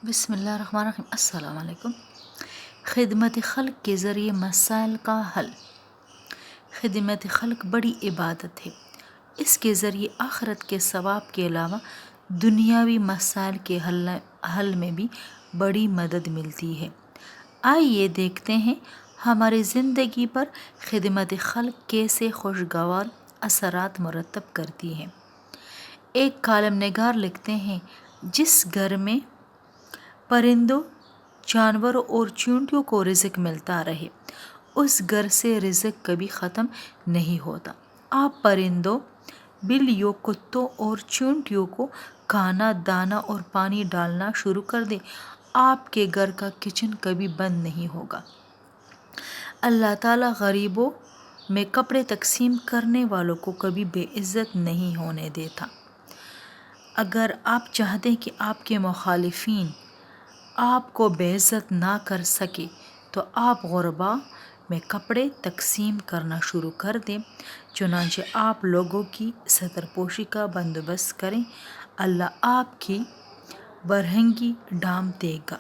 بسم اللہ الرحمن الرحیم۔ السلام علیکم۔ خدمت خلق کے ذریعے مسائل کا حل۔ خدمت خلق بڑی عبادت ہے۔ اس کے ذریعے آخرت کے ثواب کے علاوہ دنیاوی مسائل کے حل میں بھی بڑی مدد ملتی ہے۔ آئیے دیکھتے ہیں ہماری زندگی پر خدمت خلق کیسے خوشگوار اثرات مرتب کرتی ہے۔ ایک کالم نگار لکھتے ہیں، جس گھر میں پرندوں، جانوروں اور چیونٹیوں کو رزق ملتا رہے، اس گھر سے رزق کبھی ختم نہیں ہوتا۔ آپ پرندوں، بلیوں، کتوں اور چیونٹیوں کو کھانا، دانا اور پانی ڈالنا شروع کر دیں، آپ کے گھر کا کچن کبھی بند نہیں ہوگا۔ اللہ تعالیٰ غریبوں میں کپڑے تقسیم کرنے والوں کو کبھی بے عزت نہیں ہونے دیتا۔ اگر آپ چاہتے کہ آپ کے مخالفین آپ کو بے عزت نہ کر سکے تو آپ غرباء میں کپڑے تقسیم کرنا شروع کر دیں۔ چنانچہ آپ لوگوں کی ستر پوشی کا بندوبست کریں، اللہ آپ کی برہنگی ڈھانپ دے گا۔